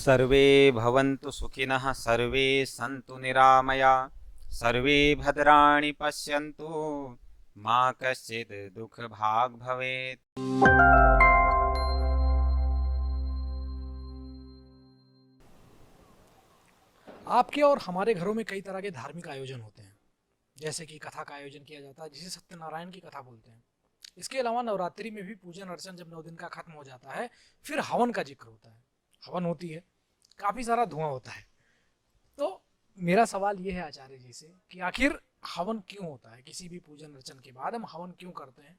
सर्वे भवन्तु सुखिनः, सर्वे सन्तु निरामया, सर्वे भद्राणि पश्यन्तु, मा कश्चित् दुःखभाग् भवेत्। आपके और हमारे घरों में कई तरह के धार्मिक आयोजन होते हैं, जैसे कि कथा का आयोजन किया जाता है जिसे सत्यनारायण की कथा बोलते हैं। इसके अलावा नवरात्रि में भी पूजन अर्चन जब 9 दिन का खत्म हो जाता है फिर हवन का जिक्र होता है, हवन होती है, काफी सारा धुआं होता है। तो मेरा सवाल ये है आचार्य जी से कि आखिर हवन क्यों होता है, किसी भी पूजन अर्चन के बाद हम हवन क्यों करते हैं,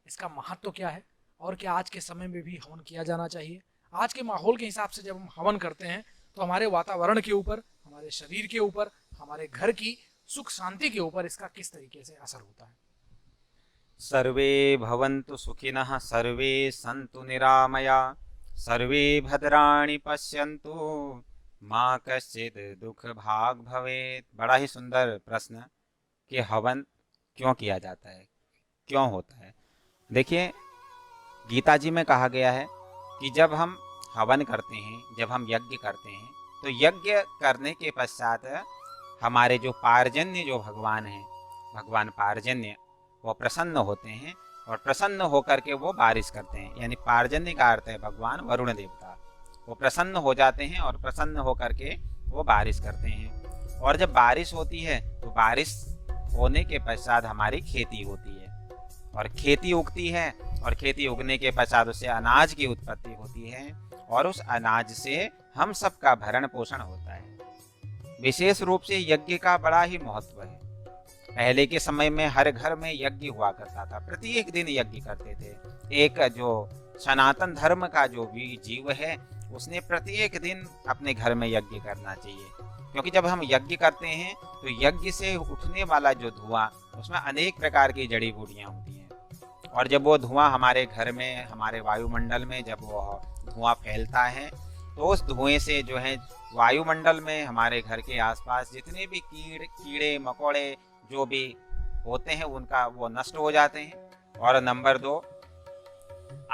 इसका महत्व क्या है और क्या आज के समय में भी हवन किया जाना चाहिए। आज के माहौल के हिसाब से जब हम हवन करते हैं तो हमारे वातावरण के ऊपर, हमारे शरीर के ऊपर, हमारे घर की सुख शांति के ऊपर इसका किस तरीके से असर होता है। सर्वे भवन्तु सुखिनः, सर्वे सन्तु निरामया, सर्वे भद्राणि पश्यन्तु, मा कश्चित् दुःखभाग् भवेत्। बड़ा ही सुंदर प्रश्न कि हवन क्यों किया जाता है, क्यों होता है। देखिए, गीता जी में कहा गया है कि जब हम हवन करते हैं, जब हम यज्ञ करते हैं, तो यज्ञ करने के पश्चात हमारे जो पार्जन्य जो भगवान हैं, भगवान पार्जन्य, वो प्रसन्न होते हैं और प्रसन्न होकर के वो बारिश करते हैं। यानी पार्जन्य का अर्थ है भगवान वरुण देवता। वो प्रसन्न हो जाते हैं और प्रसन्न होकर के वो बारिश करते हैं। और जब बारिश होती है तो बारिश होने के पश्चात हमारी खेती होती है और खेती उगती है और खेती उगने के पश्चात उससे अनाज की उत्पत्ति होती है और उस अनाज से हम सबका भरण पोषण होता है। विशेष रूप से यज्ञ का बड़ा ही महत्व है। पहले के समय में हर घर में यज्ञ हुआ करता था, प्रत्येक दिन यज्ञ करते थे। एक जो सनातन धर्म का जो भी जीव है उसने प्रत्येक दिन अपने घर में यज्ञ करना चाहिए, क्योंकि जब हम यज्ञ करते हैं तो यज्ञ से उठने वाला जो धुआं, उसमें अनेक प्रकार की जड़ी बूटियां होती हैं और जब वो धुआं हमारे घर में, हमारे वायुमंडल में जब वो धुआं फैलता है तो उस धुएं से जो है वायुमंडल में हमारे घर के आसपास जितने भी कीड़े मकोड़े जो भी होते हैं उनका वो नष्ट हो जाते हैं। और नंबर 2,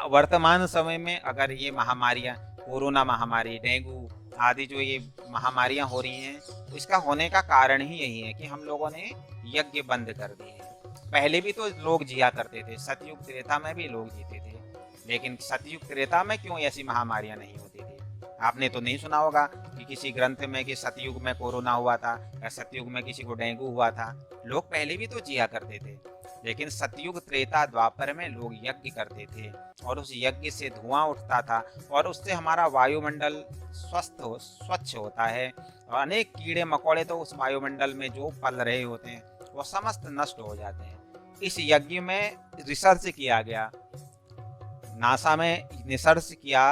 वर्तमान समय में अगर ये महामारियां, कोरोना महामारी, डेंगू आदि जो ये महामारियां हो रही हैं, तो इसका होने का कारण ही यही है कि हम लोगों ने यज्ञ बंद कर दिए हैं। पहले भी तो लोग जिया करते थे, सतयुग त्रेता में भी लोग जीते थे, लेकिन सतयुग त्रेता में क्यों ऐसी महामारियां नहीं होती थी। आपने तो नहीं सुना होगा कि किसी ग्रंथ में कि सतयुग में कोरोना हुआ था या सतयुग में किसी को डेंगू हुआ था। लोग पहले भी तो जिया करते थे, लेकिन सतयुग त्रेता द्वापर में लोग यज्ञ करते थे और उस यज्ञ से धुआं उठता था और उससे हमारा वायुमंडल स्वच्छ होता है और अनेक कीड़े मकोड़े तो उस वायुमंडल में जो पल रहे होते हैं वो समस्त नष्ट हो जाते हैं। इस यज्ञ में रिसर्च किया गया, नासा में रिसर्च किया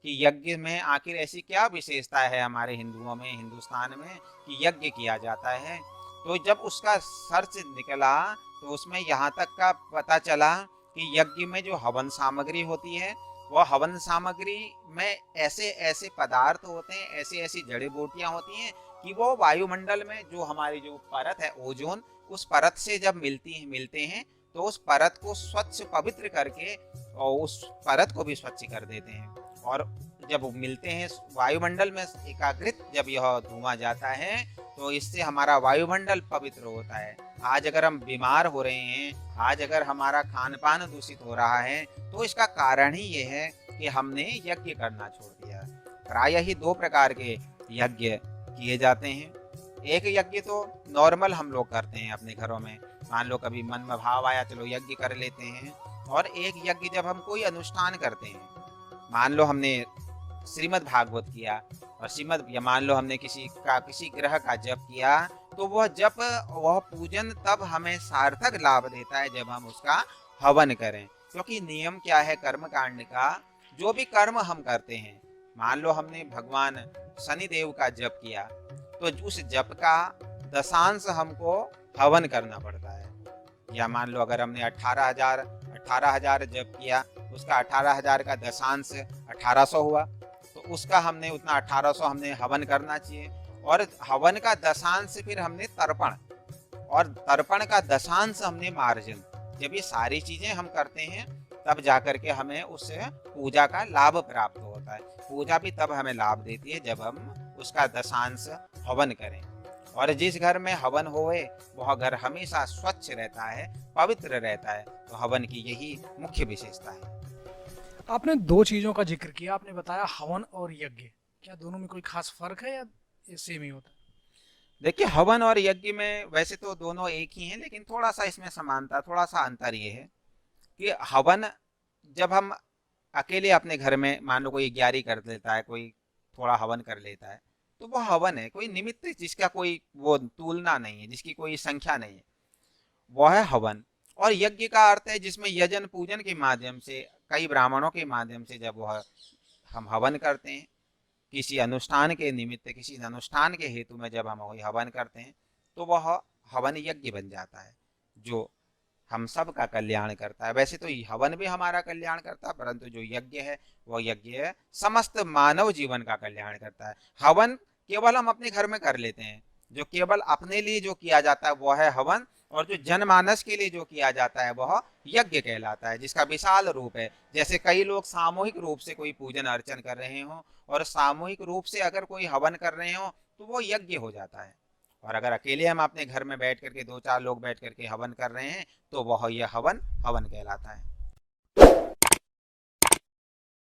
कि यज्ञ में आखिर ऐसी क्या विशेषता है हमारे हिंदुओं में, हिंदुस्तान में, कि यज्ञ किया जाता है। तो जब उसका सर्च निकला तो उसमें यहाँ तक का पता चला कि यज्ञ में जो हवन सामग्री होती है, वह हवन सामग्री में ऐसे ऐसे पदार्थ होते हैं, ऐसी ऐसी जड़ी बूटियां होती हैं कि वो वायुमंडल में जो हमारी जो परत है ओजोन, उस परत से जब मिलते हैं तो उस परत को स्वच्छ पवित्र करके और उस परत को भी स्वच्छ कर देते हैं। और जब मिलते हैं वायुमंडल में एकाग्रित जब यह धुआं जाता है तो इससे हमारा वायुमंडल पवित्र होता है। आज अगर हम बीमार हो रहे हैं, आज अगर हमारा खान पान दूषित हो रहा है, तो इसका कारण ही ये है कि हमने यज्ञ करना छोड़ दिया। प्रायः ही 2 प्रकार के यज्ञ किए जाते हैं। एक यज्ञ तो नॉर्मल हम लोग करते हैं अपने घरों में, मान लो कभी मन में भाव आया चलो यज्ञ कर लेते हैं। और एक यज्ञ जब हम कोई अनुष्ठान करते हैं, मान लो हमने श्रीमद् भागवत किया और या मान लो हमने किसी ग्रह का जप किया, तो वह जप, वह पूजन तब हमें सार्थक लाभ देता है जब हम उसका हवन करें। क्योंकि नियम क्या है कर्म कांड का, जो भी कर्म हम करते हैं, मान लो हमने भगवान शनिदेव का जप किया तो उस जप का दशांश हमको हवन करना पड़ता है। या मान लो अगर हमने 18,000 जप किया, उसका 18,000 का दशांश 1800 हुआ, तो उसका हमने उतना 1800 हमने हवन करना चाहिए। और हवन का दशांश फिर हमने तर्पण, और तर्पण का दशांश हमने मार्जन। जब ये सारी चीजें हम करते हैं तब जाकर के हमें उस पूजा का लाभ प्राप्त होता होता है। पूजा भी तब हमें लाभ देती है जब हम उसका दशांश हवन करें, और जिस घर में हवन होए वह घर हमेशा स्वच्छ रहता है, पवित्र रहता है। तो हवन की यही मुख्य विशेषता है। आपने दो चीज़ों का जिक्र किया, आपने बताया हवन और यज्ञ, क्या दोनों में कोई खास फर्क है या ये सेम ही होता है? देखिए, हवन और यज्ञ में वैसे तो दोनों एक ही हैं, लेकिन थोड़ा सा इसमें समानता, थोड़ा सा अंतर ये है कि हवन जब हम अकेले अपने घर में, मान लो कोई 11 कर लेता है, कोई थोड़ा हवन कर लेता है, तो वो हवन है, कोई निमित्त जिसका कोई वो तुलना नहीं है, जिसकी कोई संख्या नहीं है, वह है हवन। और यज्ञ का अर्थ है जिसमें यजन पूजन के माध्यम से, कई ब्राह्मणों के माध्यम से जब वह हम हवन करते हैं, किसी अनुष्ठान के निमित्त, किसी अनुष्ठान के हेतु में जब हम वही हवन करते हैं, तो वह हवन यज्ञ बन जाता है, जो हम सब का कल्याण करता है। वैसे तो हवन भी हमारा कल्याण करता है, परंतु जो यज्ञ है वह यज्ञ है समस्त मानव जीवन का कल्याण करता है। हवन केवल हम अपने घर में कर लेते हैं, जो केवल अपने लिए जो किया जाता है वह है हवन, और जो जनमानस के लिए जो किया जाता है वह यज्ञ कहलाता है, जिसका विशाल रूप है। जैसे कई लोग सामूहिक रूप से कोई पूजन अर्चन कर रहे हो और सामूहिक रूप से अगर कोई हवन कर रहे हो तो वो यज्ञ हो जाता है। और अगर अकेले हम अपने घर में बैठ करके 2-4 लोग बैठ करके हवन कर रहे हैं तो वह यह हवन हवन कहलाता है।